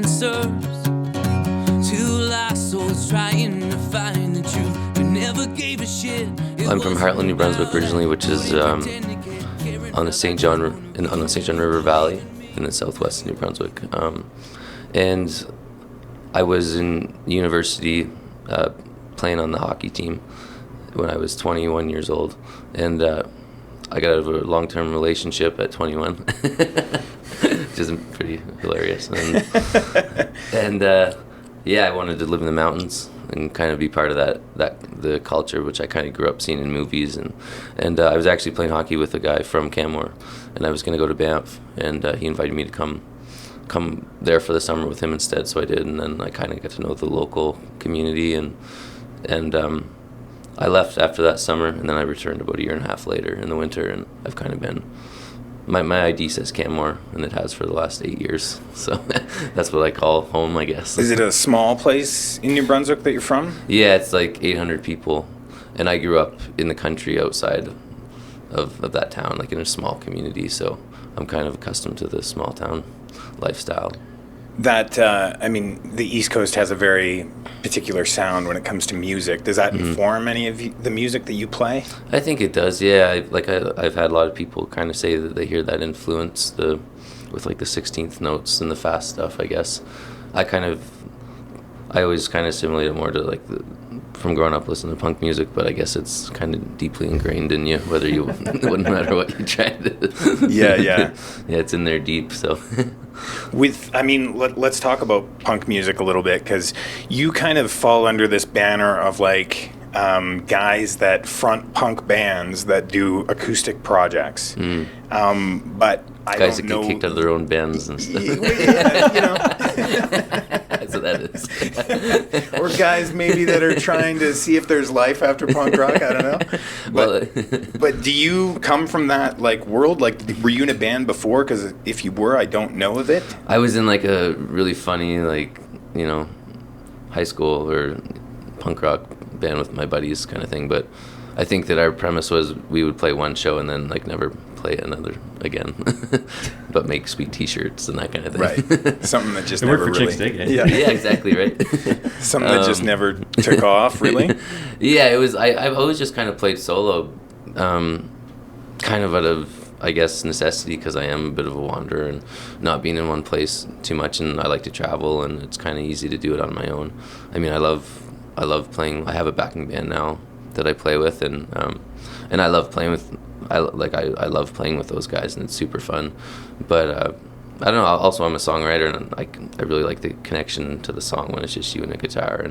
answers. Two lost souls trying to find the truth. We never gave a shit. I'm from Heartland, New Brunswick originally, which is on the St. John River Valley in the southwest of New Brunswick. And I was in university playing on the hockey team when I was 21 years old, and I got out of a long-term relationship at 21, which is pretty hilarious. And I wanted to live in the mountains and kind of be part of the culture, which I kind of grew up seeing in movies. And I was actually playing hockey with a guy from Canmore, and I was going to go to Banff, and he invited me to come there for the summer with him instead, so I did. And then I kind of got to know the local community, and I left after that summer, and then I returned about a year and a half later in the winter, and I've kind of been, my ID says Canmore, and it has for the last 8 years, so that's what I call home, I guess. Is it a small place in New Brunswick that you're from? Yeah, it's like 800 people, and I grew up in the country outside of that town, like in a small community, so I'm kind of accustomed to the small town lifestyle. That, the East Coast has a very particular sound when it comes to music. Does that inform any of the music that you play? I think it does, yeah. I've had a lot of people kind of say that they hear that influence with like the 16th notes and the fast stuff, I guess. I always kind of assimilate it more to like from growing up listening to punk music, but I guess it's kind of deeply ingrained in you, whether you, it wouldn't matter what you try to. Yeah. Yeah, it's in there deep, so. Let's talk about punk music a little bit, because you kind of fall under this banner of like guys that front punk bands that do acoustic projects. But I guys don't that know. get kicked out of their own bands and stuff. That's what that is. Or guys maybe that are trying to see if there's life after punk rock. I don't know. But do you come from that like world? Like, were you in a band before? Because if you were, I don't know of it. I was in like a really funny high school or punk rock band with my buddies kind of thing. But I think that our premise was we would play one show and then like never play another again, but make sweet T-shirts and that kind of thing. Right, something that just never really. Yeah, exactly right. Something that just never took off, really. Yeah, it was. I've always just kind of played solo, kind of out of, I guess, necessity, because I am a bit of a wanderer and not being in one place too much, and I like to travel, and it's kind of easy to do it on my own. I mean, I love playing. I have a backing band now that I play with, and I love playing with. I love playing with those guys, and it's super fun. But I don't know. Also, I'm a songwriter, and I really like the connection to the song when it's just you and a guitar,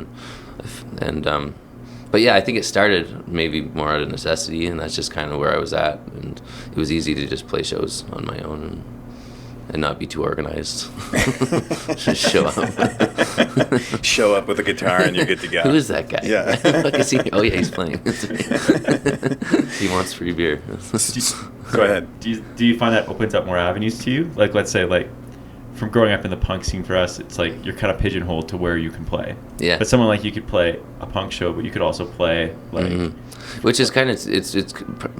but yeah, I think it started maybe more out of necessity, and that's just kind of where I was at, and it was easy to just play shows on my own and not be too organized. Just show up. Show up with a guitar and you're good to go. Who is that guy? Yeah. Oh yeah, he's playing. He wants free beer. Go ahead. Do you find that opens up more avenues to you? Like, let's say, like, from growing up in the punk scene for us, it's like you're kind of pigeonholed to where you can play. Yeah. But someone like you could play a punk show, but you could also play like. Which is kind of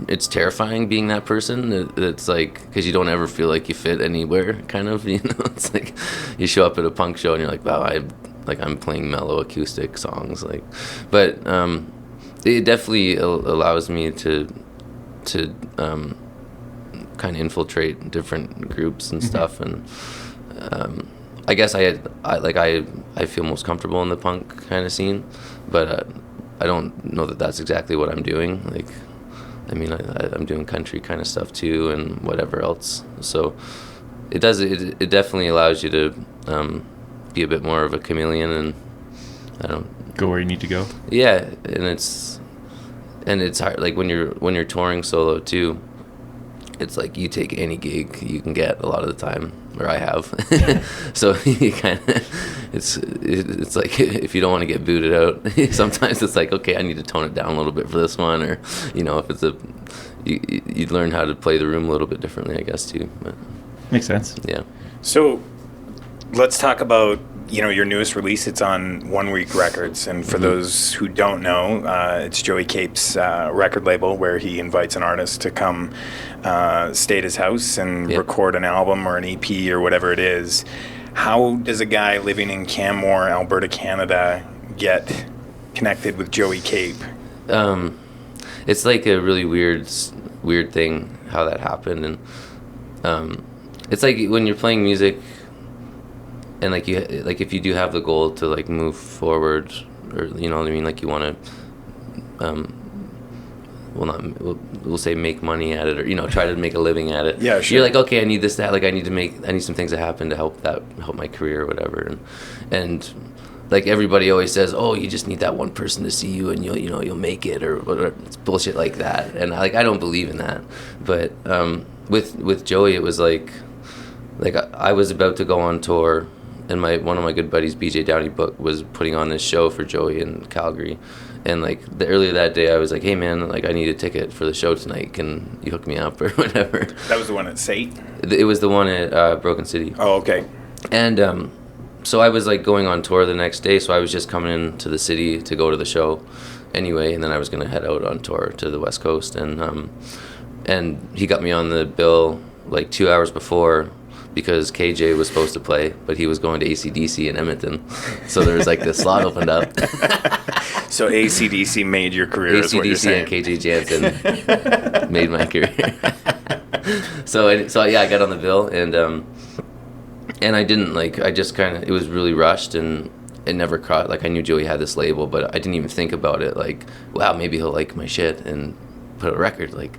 it's terrifying being that person. It's like, because you don't ever feel like you fit anywhere. Kind of, It's like you show up at a punk show and you're like, wow, I'm playing mellow acoustic songs, like. But it definitely allows me to kind of infiltrate different groups and stuff, and I guess I feel most comfortable in the punk kind of scene, but I don't know that that's exactly what I'm doing. Like, I mean, I'm doing country kind of stuff too, and whatever else. So it definitely allows you to be a bit more of a chameleon, and I don't go where you need to go. Yeah, and it's hard. Like when you're touring solo too. It's like you take any gig you can get a lot of the time, or I have. So you kind of, it's like if you don't want to get booted out, sometimes it's like, okay, I need to tone it down a little bit for this one, or if it's you learn how to play the room a little bit differently, I guess too. But, makes sense. Yeah. So let's talk about your newest release. It's on 1 Week Records, and for those who don't know, it's Joey Cape's record label, where he invites an artist to come stay at his house and record an album or an EP or whatever it is. How does a guy living in Canmore, Alberta, Canada, get connected with Joey Cape? It's like a really weird thing how that happened, and it's like when you're playing music, and like if you do have the goal to like move forward, or you know what I mean, like you want to, we'll say make money at it, or you know, try to make a living at it. Yeah, sure. You're like, okay, I need this, that, like I need some things to happen to help my career or whatever, and like everybody always says, oh, you just need that one person to see you and you'll make it, or whatever. It's bullshit like that, and I don't believe in that. But with Joey, it was like I was about to go on tour, and one of my good buddies, BJ Downey Book, was putting on this show for Joey in Calgary, and like earlier that day, I was like, hey man, like I need a ticket for the show tonight. Can you hook me up or whatever? That was the one at Sate? It was the one at Broken City. Oh, okay. And so I was like going on tour the next day, so I was just coming into the city to go to the show anyway, and then I was gonna head out on tour to the West Coast, and he got me on the bill like 2 hours before because KJ was supposed to play, but he was going to AC/DC in Edmonton, so there was like this slot opened up. So AC/DC made your career, is what you're saying. And KJ Jansen made my career. So yeah, I got on the bill, and I didn't I just kind of, it was really rushed, and it never crossed, like I knew Joey had this label, but I didn't even think about it, like, wow, maybe he'll like my shit and put a record, like,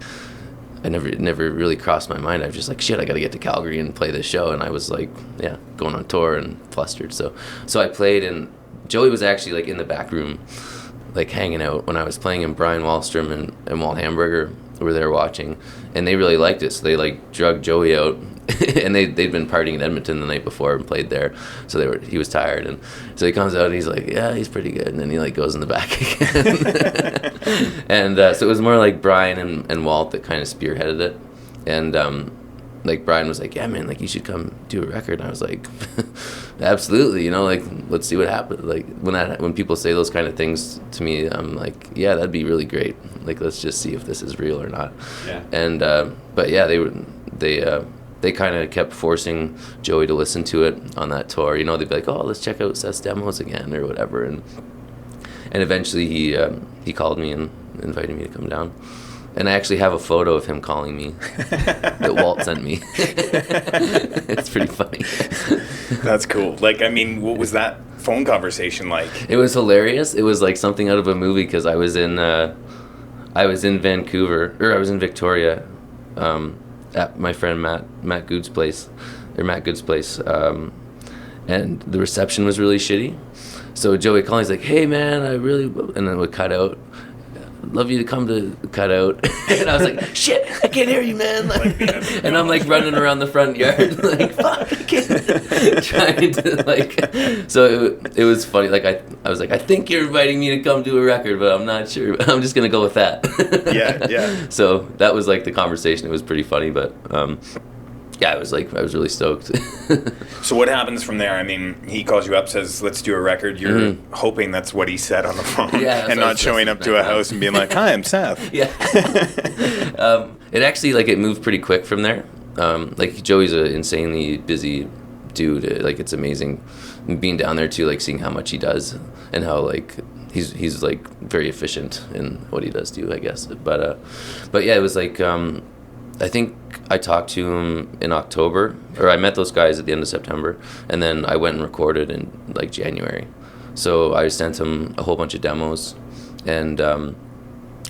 it never really crossed my mind. I was just like, shit, I gotta get to Calgary and play this show, and I was like, yeah, going on tour and flustered, so I played, and Joey was actually like in the back room, like hanging out when I was playing, and Brian Wallstrom and Walt Hamburger were there watching, and they really liked it, so they like drug Joey out. And they'd been partying in Edmonton the night before and played there, so he was tired, and so he comes out and he's like, yeah, he's pretty good, and then he like goes in the back again. And so it was more like Brian and Walt that kind of spearheaded it, and like Brian was like, yeah man, like you should come do a record, and I was like, absolutely, you know, like let's see what happens. Like when people say those kind of things to me, I'm like, yeah, that'd be really great, like let's just see if this is real or not. Yeah. And but yeah, they kind of kept forcing Joey to listen to it on that tour. You know, they'd be like, oh, let's check out Seth's demos again or whatever. And eventually he called me and invited me to come down. And I actually have a photo of him calling me that Walt sent me. It's pretty funny. That's cool. Like, I mean, what was that phone conversation like? It was hilarious. It was like something out of a movie, because I was in Vancouver, or I was in Victoria, at my friend Matt Good's place, and the reception was really shitty. So Joey called, he's like, hey man, and then it would cut out. Love you to come to cut out. And I was like, shit, I can't hear you, man. Like, and I'm like running around the front yard, like, fuck, I can't. Trying to like, so it was funny. Like I was like, I think you're inviting me to come do a record, but I'm not sure. I'm just gonna go with that. Yeah. So that was like the conversation. It was pretty funny, but yeah, I was really stoked. So what happens from there? I mean, he calls you up, says, let's do a record. You're hoping that's what he said on the phone, and not showing up to a house and being like, hi, I'm Seth. Yeah. It actually, like, it moved pretty quick from there. Like, Joey's an insanely busy dude. Like, it's amazing being down there, too, like, seeing how much he does and how, like, he's like, very efficient in what he does, too, I guess. But yeah, it was like, I think I talked to him in October, or I met those guys at the end of September, and then I went and recorded in like January. So I sent him a whole bunch of demos, and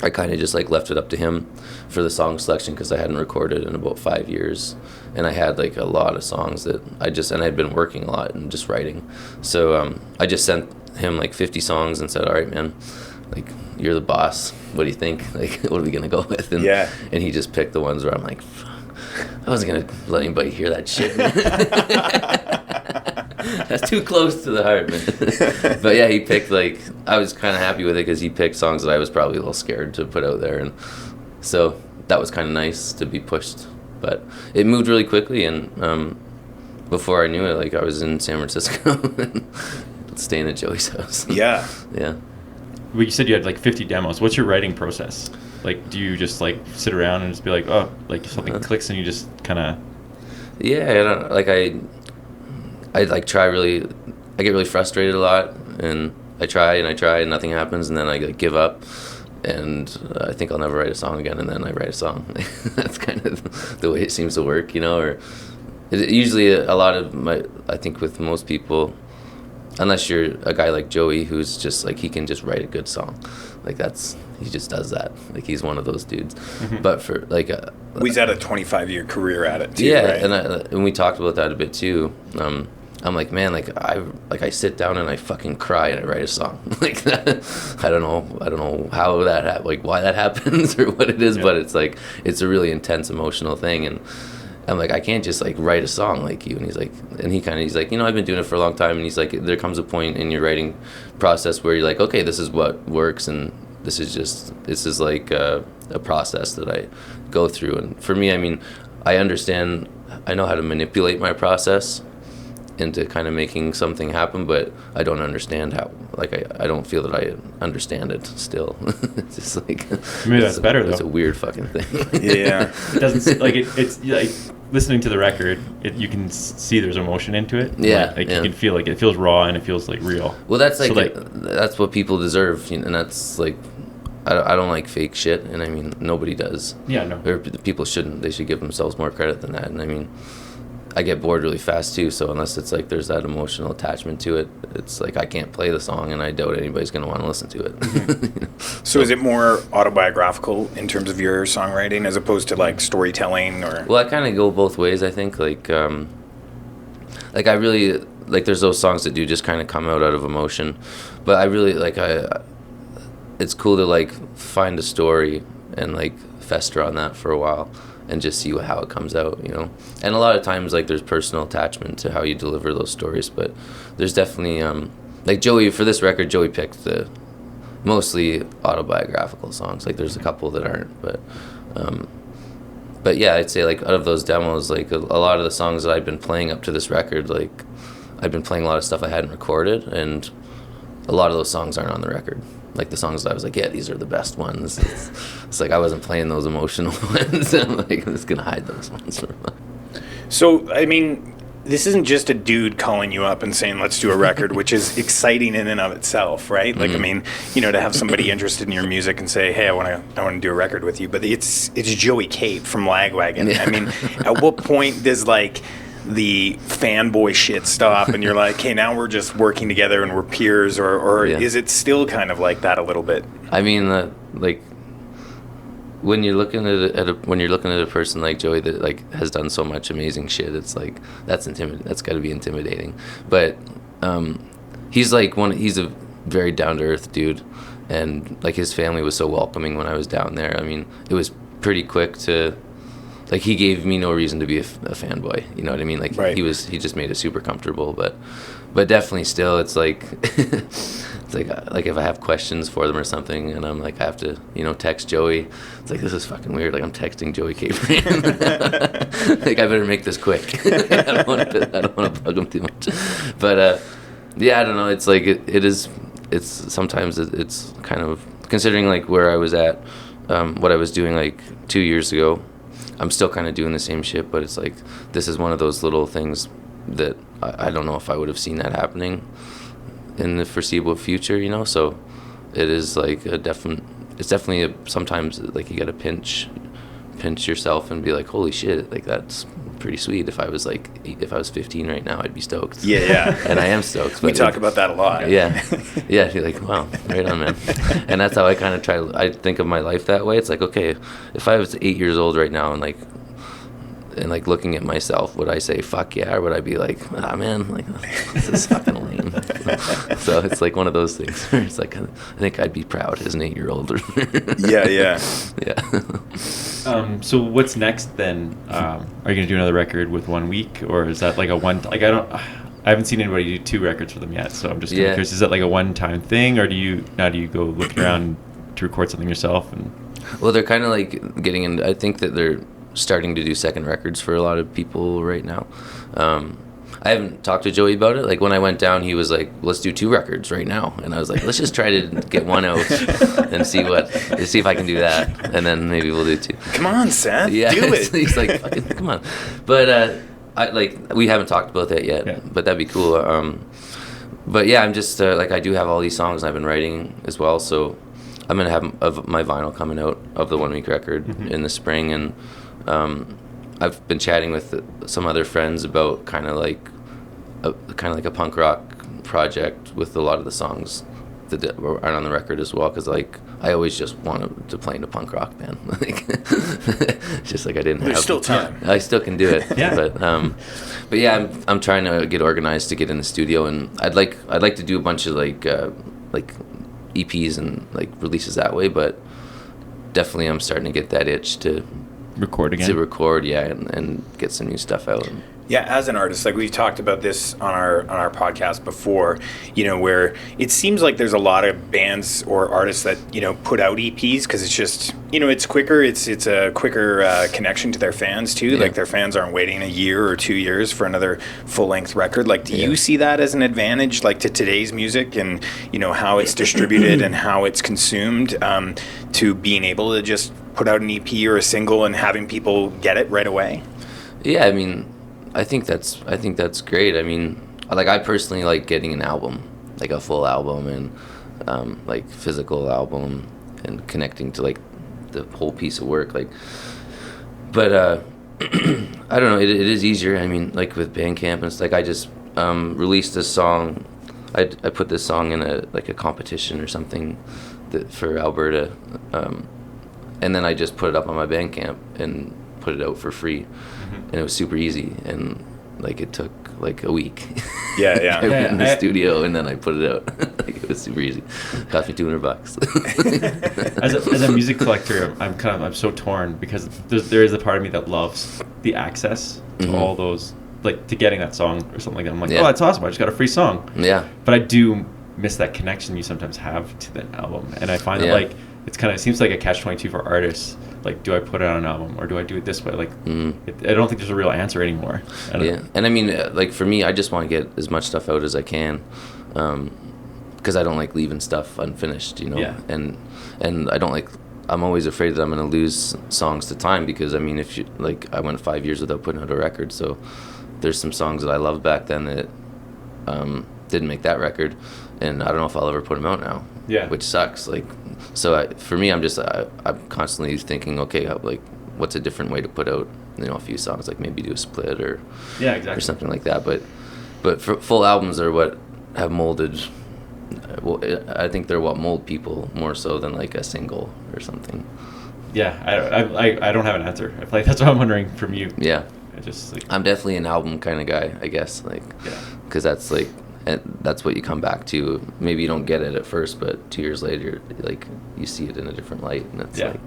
I kind of just like left it up to him for the song selection, because I hadn't recorded in about 5 years, and I had like a lot of songs that and I'd been working a lot and just writing. So I just sent him like 50 songs and said, all right, man, like, you're the boss. What do you think? Like, what are we gonna go with? And and he just picked the ones where I'm like, fuck, I wasn't gonna let anybody hear that shit. That's too close to the heart, man. But yeah, he picked, like, I was kind of happy with it, because he picked songs that I was probably a little scared to put out there, and so that was kind of nice to be pushed. But it moved really quickly, and before I knew it, like, I was in San Francisco staying at Joey's house. Yeah. Well, you said you had like 50 demos. What's your writing process? Like, do you just like sit around and just be like, oh, like something clicks and you just kind of... Yeah, I don't, like I like I get really frustrated a lot, and I try and nothing happens, and then I like, give up, and I think I'll never write a song again, and then I write a song. That's kind of the way it seems to work, you know. Or usually a lot of I think with most people, unless you're a guy like Joey who's just like he can just write a good song, like he just does that. Like he's one of those dudes. Mm-hmm. But for like he's had a 25-year career at it too. Yeah, right? and we talked about that a bit too. I'm like, man, I sit down and I fucking cry and I write a song. Like that, I don't know how that like why that happens or what it is, but it's like it's a really intense emotional thing, and I'm like, I can't just like write a song like you. And he's like, he's like, you know, I've been doing it for a long time, and he's like, there comes a point in your writing process where you're like, okay, this is what works, and this is like a process that I go through. And for me, I mean, I know how to manipulate my process into kind of making something happen, but I don't understand how, like I don't feel that I understand it still. It's just like maybe that's better though. It's a weird fucking thing. Yeah. It doesn't like it's like listening to the record, you can see there's emotion into it. Yeah, like you can feel like it feels raw and it feels like real. Well, that's like, so like that's what people deserve, you know, and that's like I don't like fake shit, and I mean nobody does. Yeah, no. Or people shouldn't. They should give themselves more credit than that. And I mean, I get bored really fast too, so unless it's like there's that emotional attachment to it, it's like I can't play the song, and I doubt anybody's going to want to listen to it. Mm-hmm. So is it more autobiographical in terms of your songwriting as opposed to like storytelling? Or well, I kind of go both ways, I think. Like I really like there's those songs that do just kind of come out of emotion, but I really like it's cool to like find a story and like fester on that for a while and just see how it comes out, you know. And a lot of times like there's personal attachment to how you deliver those stories, but there's definitely like Joey, for this record, Joey picked the mostly autobiographical songs. Like there's a couple that aren't, but yeah, I'd say like out of those demos, like a lot of the songs that I've been playing up to this record, like I've been playing a lot of stuff I hadn't recorded, and a lot of those songs aren't on the record. Like the songs that I was like, yeah, these are the best ones. It's like I wasn't playing those emotional ones. I'm like, I'm just gonna hide those ones. So, I mean, this isn't just a dude calling you up and saying, let's do a record, which is exciting in and of itself, right? Like, I mean, you know, to have somebody interested in your music and say, hey, I want to do a record with you. But it's Joey Cape from Lagwagon. Yeah. I mean, at what point does like the fanboy shit stop and you're like, okay, now we're just working together and we're peers, or is it still kind of like that a little bit? I mean, like when you're looking at a person like Joey that like has done so much amazing shit, it's like that's got to be intimidating. But he's a very down to earth dude, and like his family was so welcoming when I was down there. I mean, it was pretty quick to. Like he gave me no reason to be a fanboy, you know what I mean? Like right. he just made it super comfortable, but definitely still it's like it's like if I have questions for them or something, and I'm like I have to text Joey. It's like this is fucking weird. Like I'm texting Joey Capron. Like I better make this quick. I don't want to bug him too much. But yeah, I don't know. It's like it's sometimes it's kind of considering like where I was at, what I was doing like 2 years ago. I'm still kind of doing the same shit, but it's like this is one of those little things that I don't know if I would have seen that happening in the foreseeable future, you know. So it is like it's definitely sometimes like you got to pinch yourself and be like, holy shit, like that's pretty sweet. If I was 15 right now, I'd be stoked. Yeah. And I am stoked. We talk about that a lot. Yeah. I feel like, wow, right on, man. And that's how I kind of I think of my life that way. It's like, okay, if I was 8 years old right now and looking at myself, would I say fuck yeah, or would I be like, ah man, like this is fucking lame? So it's like one of those things where it's like I think I'd be proud as an 8-year-old. Yeah. So what's next then? Are you gonna do another record with 1 week, or is that like I haven't seen anybody do 2 records for them yet, so I'm just kind of curious. Is that like a one-time thing, or do you go looking around to record something yourself? And well, they're kind of like getting in. I think that they're starting to do second records for a lot of people right now. I haven't talked to Joey about it. Like when I went down, he was like, let's do 2 records right now. And I was like, let's just try to get one out and see if I can do that. And then maybe we'll do 2. Come on, Seth, yeah, do it. He's like, fucking, come on. But we haven't talked about that yet, but that'd be cool. But yeah, I'm just like, I do have all these songs I've been writing as well, so I'm gonna have my vinyl coming out of the 1 week record in the spring, and I've been chatting with some other friends about kind of like a punk rock project with a lot of the songs that aren't on the record as well, because like I always just wanted to play in a punk rock band. Like, it's just like I didn't. There's still time. I still can do it. Yeah. But yeah, I'm trying to get organized to get in the studio, and I'd like to do a bunch of like EPs and like releases that way. But definitely, I'm starting to get that itch to record again. And get some new stuff out. Yeah, as an artist, like we've talked about this on our podcast before, you know, where it seems like there's a lot of bands or artists that, you know, put out EPs because it's just, you know, it's quicker. It's a quicker connection to their fans too. Yeah. Like their fans aren't waiting a year or 2 years for another full length record. Like, do you see that as an advantage, like to today's music and, you know, how it's distributed and how it's consumed, to being able to just put out an EP or a single and having people get it right away? Yeah, I mean, I think that's great. I mean, like I personally like getting an album, like a full album, and like physical album, and connecting to like the whole piece of work. Like, but I don't know. It is easier. I mean, like with Bandcamp, it's like I just released this song. I put this song in a competition or something for Alberta, and then I just put it up on my Bandcamp and put it out for free. And it was super easy, and like it took like a week. Yeah. I went in the studio and then I put it out. Like, it was super easy. Cost me $200. As a music collector, I'm so torn, because there is a part of me that loves the access to all those, like to getting that song or something like that. I'm like, oh, that's awesome! I just got a free song. Yeah. But I do miss that connection you sometimes have to that album, and I find that like it seems like a catch-22 for artists. Like, do I put it on an album or do I do it this way? Like, I don't think there's a real answer anymore. And I mean, like for me, I just want to get as much stuff out as I can, because I don't like leaving stuff unfinished, you know. Yeah. And I don't like. I'm always afraid that I'm going to lose songs to time, because I mean, if you like, I went 5 years without putting out a record, so there's some songs that I loved back then that didn't make that record, and I don't know if I'll ever put them out now. Yeah. Which sucks. Like, so for me, I'm constantly thinking, okay, like, what's a different way to put out, you know, a few songs, like maybe do a split or or something like that. But for full albums are what have molded. Well, I think they're what mold people more so than like a single or something. Yeah, I don't have an answer. I feel like that's what I'm wondering from you. Yeah. I'm definitely an album kind of guy, I guess, like, because that's like. And that's what you come back to. Maybe you don't get it at first, but 2 years later, like, you see it in a different light, and it's like,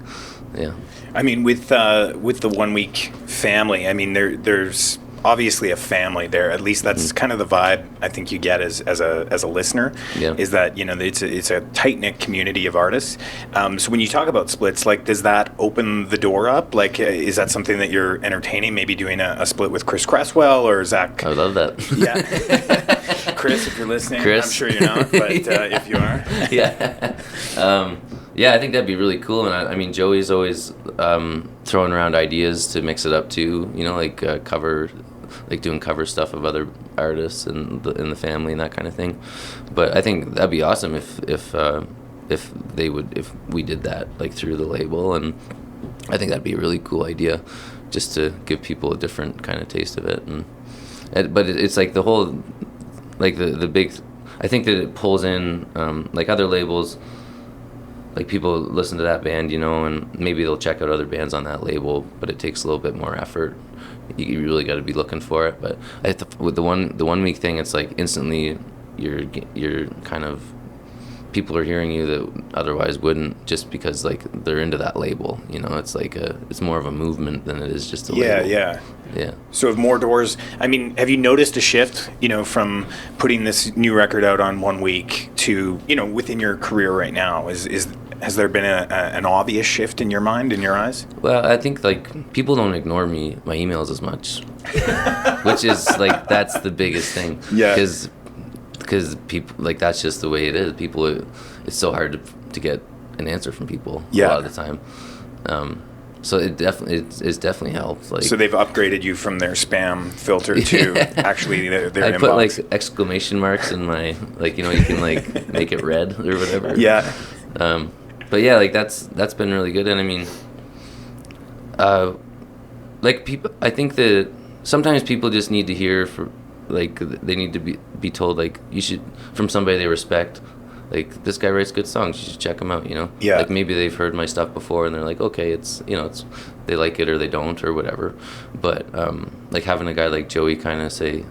I mean, with the 1 week family, I mean, there's obviously a family there. At least that's kind of the vibe I think you get as a listener. Yeah. Is that, you know, it's a tight knit community of artists. So when you talk about splits, like, does that open the door up? Like, is that something that you're entertaining? Maybe doing a split with Chris Cresswell or Zach? I would love that. Yeah. Chris, if you're listening, Chris. I'm sure you're not, but if you are. Yeah, I think that'd be really cool. And I mean, Joey's always throwing around ideas to mix it up too. You know, like doing cover stuff of other artists in the family and that kind of thing. But I think that'd be awesome if we did that, like, through the label. And I think that'd be a really cool idea, just to give people a different kind of taste of it. But it's like the whole, like the big, I think that it pulls in like other labels. Like, people listen to that band, you know, and maybe they'll check out other bands on that label, but it takes a little bit more effort. You really got to be looking for it. But with the 1 week thing, it's like instantly you're kind of, people are hearing you that otherwise wouldn't, just because like they're into that label. You know, it's like it's more of a movement than it is just a label. Yeah. So have more doors. I mean, have you noticed a shift, you know, from putting this new record out on 1 week to, you know, within your career right now? Has there been an obvious shift in your mind, in your eyes? Well, I think, like, people don't ignore my emails as much, which is like, that's the biggest thing. Yeah. Because people, like, that's just the way it is. People, it's so hard to get an answer from people a lot of the time. So it's definitely helped. Like, So they've upgraded you from their spam filter to actually their I inbox. put like exclamation marks in my, like, you know, you can like make it red or whatever. Yeah. But yeah, like that's been really good. And I mean, like people, I think that sometimes people just need to hear they need to be told, like, you should, from somebody they respect, like, this guy writes good songs, you should check him out, you know? Yeah. Like, maybe they've heard my stuff before and they're like, okay, it's, you know, it's, they like it or they don't or whatever. But, like, having a guy like Joey kind of say,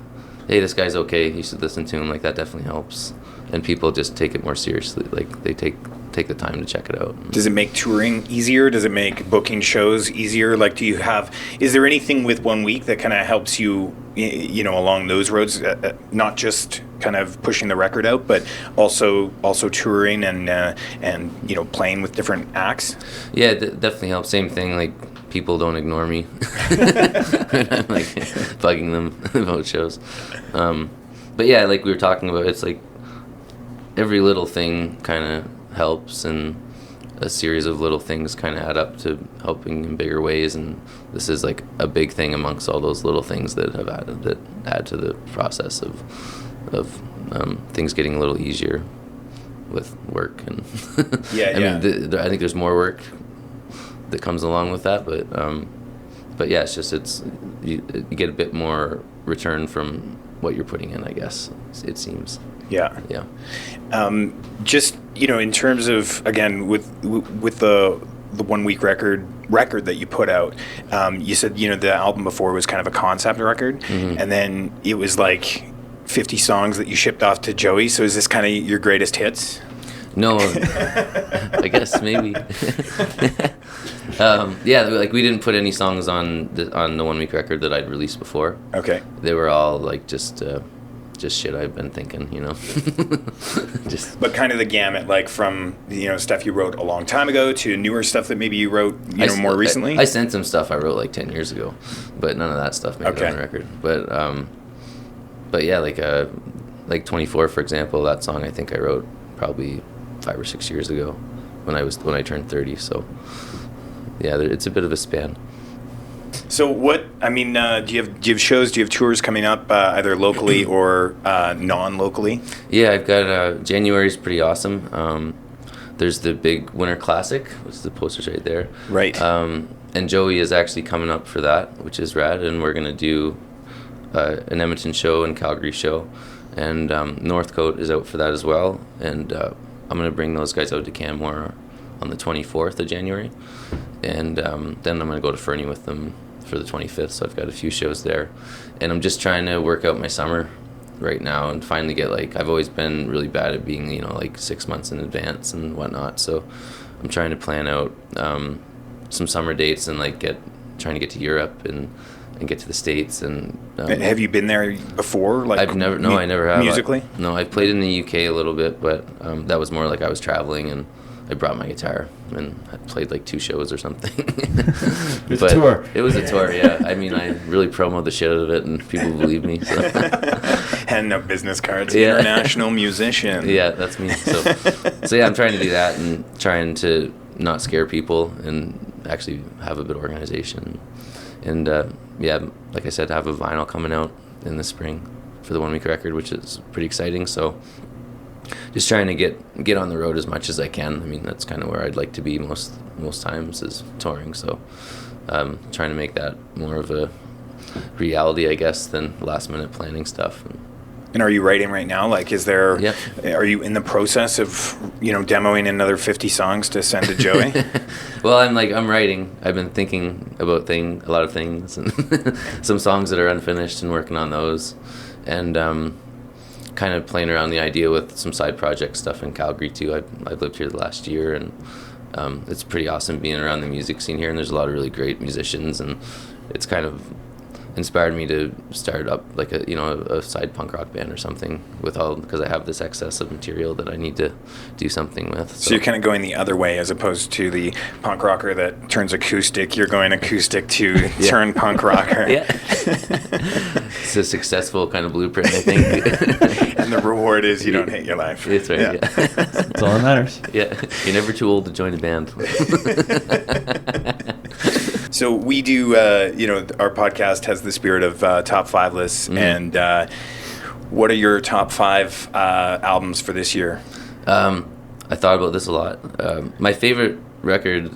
hey, this guy's okay, you should listen to him, like, that definitely helps. And people just take it more seriously. Like, they take the time to check it out. Does it make touring easier? Does it make booking shows easier? Like, is there anything with 1 week that kind of helps you, you know, along those roads, not just kind of pushing the record out, but also touring and you know, playing with different acts? Yeah, it definitely helps. Same thing, like, people don't ignore me. I'm like bugging them about shows. But yeah, like we were talking about, it's like every little thing kind of helps, and a series of little things kind of add up to helping in bigger ways, and this is like a big thing amongst all those little things that add to the process of things getting a little easier with work. And Yeah, I mean, I think there's more work that comes along with that, but yeah, it's just you get a bit more return from what you're putting in, I guess, it seems. Yeah. Yeah. Just, you know, in terms of, again, with the 1 week record that you put out, you said, you know, the album before was kind of a concept record, and then it was like 50 songs that you shipped off to Joey. So is this kind of your greatest hits? No, I guess maybe. Yeah, like, we didn't put any songs on the 1 week record that I'd released before. Okay. They were all like just shit I've been thinking, you know. But kind of the gamut, like from, you know, stuff you wrote a long time ago to newer stuff that maybe you wrote, you know, more recently. I sent some stuff I wrote like 10 years ago, but none of that stuff made it on the record. But yeah, like 24, for example, that song I think I wrote probably 5 or 6 years ago when I turned 30. So yeah, it's a bit of a span. So what, I mean, do you have shows, do you have tours coming up, either locally or non-locally? Yeah, I've got, January's pretty awesome. There's the big Winter Classic, which is the posters right there. Right. And Joey is actually coming up for that, which is rad, and we're going to do an Edmonton show and Calgary show, and Northcote is out for that as well, and I'm going to bring those guys out to Canmore on the 24th of January, and then I'm going to go to Fernie with them for the 25th, so I've got a few shows there, and I'm just trying to work out my summer right now and finally get, like, I've always been really bad at being, you know, like 6 months in advance and whatnot, so I'm trying to plan out some summer dates and like trying to get to Europe and get to the States. And have you been there before? Like, I never have. Musically? No, I played in the UK a little bit, but that was more like I was traveling and I brought my guitar and I played like 2 shows or something. It's a tour. It was a tour, yeah. I mean, I really promoted the shit out of it and people believe me. So. Handing out business cards, Yeah. international musician. Yeah, that's me. So yeah, I'm trying to do that and trying to not scare people and actually have a bit of organization. And yeah, like I said, have a vinyl coming out in the spring for the 1 week record, which is pretty exciting. So just trying to get on the road as much as I can. I mean, that's kind of where I'd like to be most times, is touring. So trying to make that more of a reality, I guess, than last minute planning stuff. And are you writing right now? Like, is there? Yeah. Are you in the process of, you know, demoing another 50 songs to send to Joey? Well, I'm writing. I've been thinking about a lot of things, and some songs that are unfinished, and working on those, and kind of playing around the idea with some side project stuff in Calgary too. I've lived here the last year, and it's pretty awesome being around the music scene here. And there's a lot of really great musicians, and it's kind of inspired me to start up like a side punk rock band or something because I have this excess of material that I need to do something with. So you're kind of going the other way, as opposed to the punk rocker that turns acoustic. You're going acoustic to turn punk rocker. Yeah. It's a successful kind of blueprint, I think. And the reward is you don't hate your life. That's right. Yeah. That's all that matters. Yeah. You're never too old to join a band. So we do, our podcast has the spirit of top 5 lists. And what are your top 5 albums for this year? I thought about this a lot. My favorite record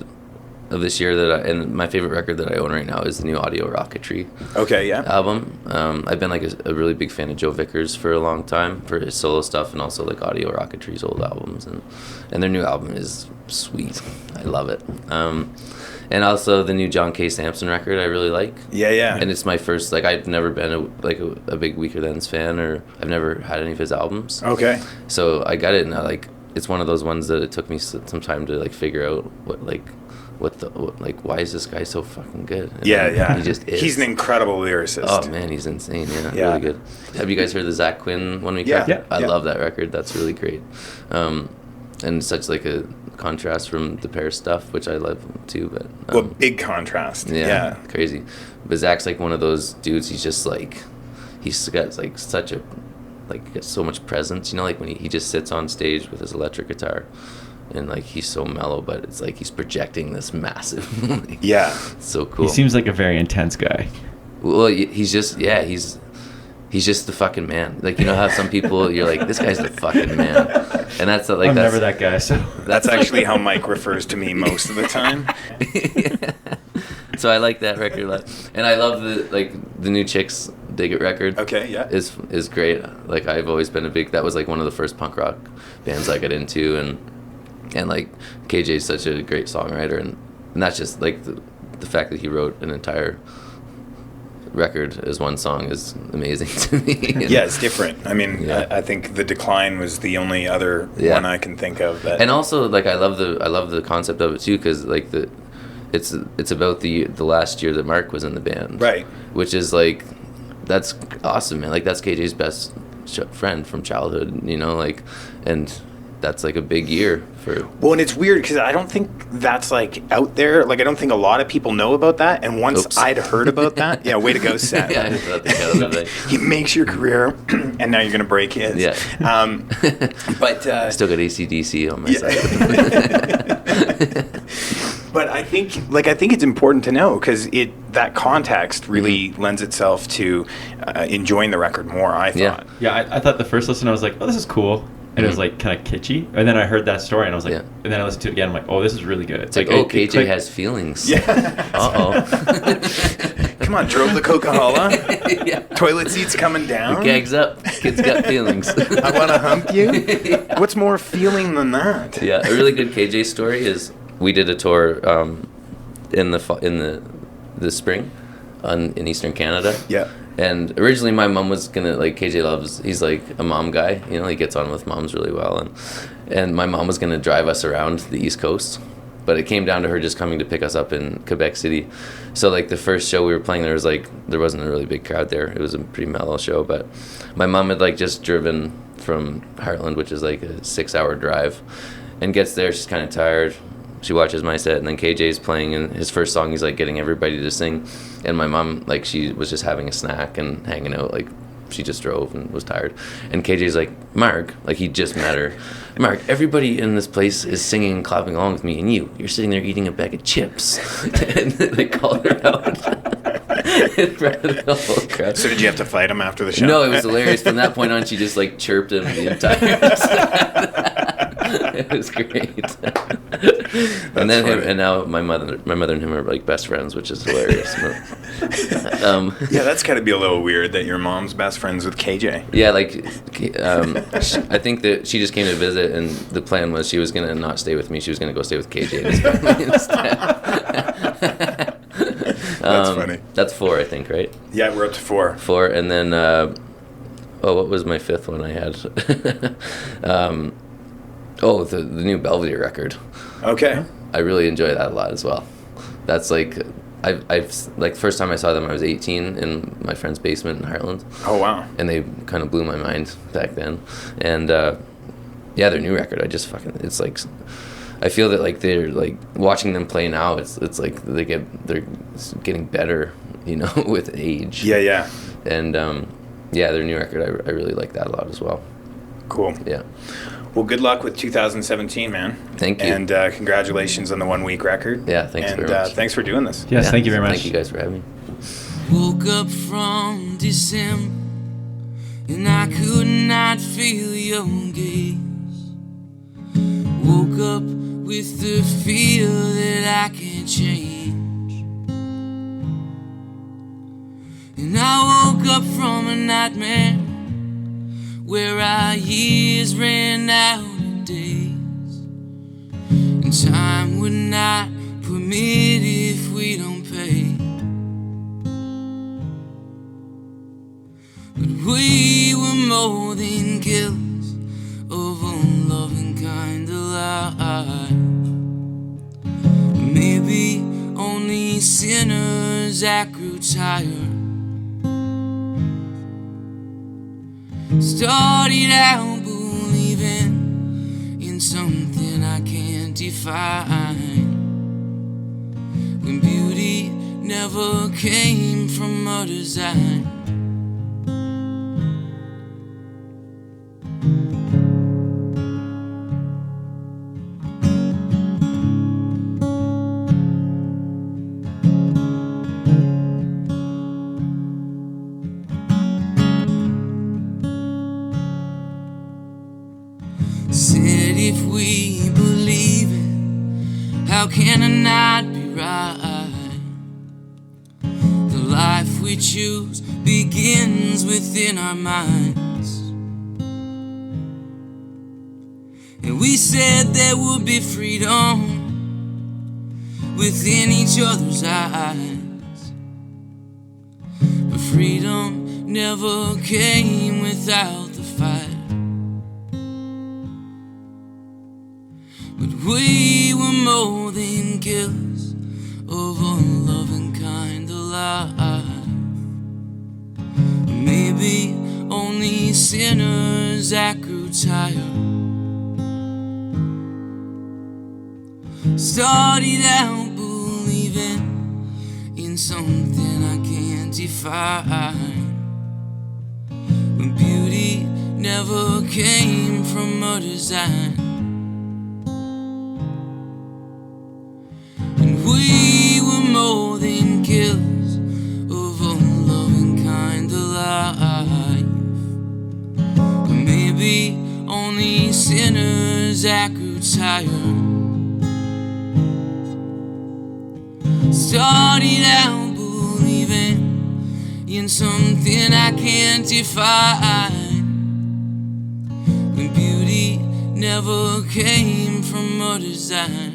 of this year and my favorite record that I own right now is the new Audio Rocketry album. I've been like a really big fan of Joe Vickers for a long time for his solo stuff, and also like Audio Rocketry's old albums, and their new album is sweet. I love it. And also the new John K. Sampson record I really like. Yeah. And it's my first, like, I've never been a big Weaker Thans fan, or I've never had any of his albums. Okay. So I got it, and it's one of those ones that it took me some time to like figure out why is this guy so fucking good? And yeah. He just is. He's an incredible lyricist. Oh man, he's insane. Yeah, really good. Have you guys heard the Zach Quinn 1 Week record? I love that record. That's really great. And such like a contrast from the Paris stuff, which I love too. But big contrast. Yeah, crazy. But Zach's like one of those dudes. He's just like, he's got like such a, like, gets so much presence. You know, like when he just sits on stage with his electric guitar, and like he's so mellow, but it's like he's projecting this massive. It's so cool. He seems like a very intense guy. Well, he's just he's just the fucking man. Like, you know how some people, you're like, this guy's the fucking man. And that's like, I'm never that guy. So that's actually how Mike refers to me most of the time. So I like that record a lot. And I love the new Chicks Dig It record. Okay, yeah. Is great. Like, I've always been that was like one of the first punk rock bands I got into, and like KJ's such a great songwriter, and that's just like the fact that he wrote an entire record as one song is amazing to me. Yeah, it's different. I mean, I think The Decline was the only other one I can think of. That. And also, like, I love the concept of it too, because like it's about the last year that Mark was in the band, right? Which is like, that's awesome, man. Like, that's KJ's best friend from childhood, you know, like, and that's like a big year for. Well, and it's weird because I don't think that's like out there. Like, I don't think a lot of people know about that. And once I'd heard about that, way to go, Seth. He makes your career, and now you're gonna break his. Yeah. But still got AC/DC on my side. But I think it's important to know, because that context really lends itself to enjoying the record more. I thought. Yeah, I thought the first listen I was like, oh, this is cool. And it was like kind of kitschy, and then I heard that story, and I was like, and then I listened to it again. I'm like, oh, this is really good. It's like, KJ has feelings. Yeah. Uh-oh. Come on, drove the Coca-Cola. Toilet seat's coming down. The gag's up. Kid's got feelings. I want to hump you. What's more feeling than that? Yeah, a really good KJ story is we did a tour in the spring in Eastern Canada. Yeah. And originally my mom was gonna, like, he's like a mom guy, you know, he gets on with moms really well, and my mom was gonna drive us around the East Coast, but it came down to her just coming to pick us up in Quebec City. So like the first show we were playing, there wasn't a really big crowd there. It was a pretty mellow show, but my mom had like just driven from Heartland, which is like a 6-hour drive, and gets there, she's kind of tired. She watches my set, and then KJ's playing, and his first song, he's like getting everybody to sing, and my mom, like, she was just having a snack and hanging out, like, she just drove and was tired, and KJ's like, Mark, like, he just met her, Mark, everybody in this place is singing and clapping along with me, and you're sitting there eating a bag of chips. And they called her out in front of the whole crowd. So did you have to fight him after the show? No, it was hilarious. From that point on, she just like chirped him the entire set. It was great. And then and now my mother and him are like best friends, which is hilarious. Yeah, that's got to be a little weird that your mom's best friends with KJ. Yeah, like I think that she just came to visit, and the plan was she was gonna not stay with me. She was gonna go stay with KJ and his family instead. That's funny. That's 4, I think, right? Yeah, we're up to 4. 4, and then what was my 5th one I had? The new Belvedere record. Okay. I really enjoy that a lot as well. That's like, I've like, first time I saw them I was 18 in my friend's basement in Heartland. Oh wow. And they kind of blew my mind back then. And their new record, it's like, I feel that like they're like watching them play now. It's like they're getting better, you know, with age. Yeah. And their new record, I really like that a lot as well. Cool. Yeah. Well, good luck with 2017, man. Thank you. And congratulations on the 1 week record. Yeah, thanks and, very much. Thanks for doing this. Yes, thank you very much. Thank you guys for having me. Woke up from December and I could not feel your gaze. Woke up with the fear that I can't change. And I woke up from a nightmare where our years ran out of days, and time would not permit if we don't pay. But we were more than killers of unloving kind of life. Maybe only sinners that grew tired. Started out believing in something I can't define, when beauty never came from a design. Said if we believe it, how can it not be right? The life we choose begins within our minds. And we said there would be freedom within each other's eyes, but freedom never came without the fight. But we were more than killers of unloving kind of life. Maybe only sinners that grew tired. Started out believing in something I can't define, when beauty never came from a design. We were more than killers of unloving kind of life. But maybe only sinners that grew tired. Started out believing in something I can't define, when beauty never came from a design.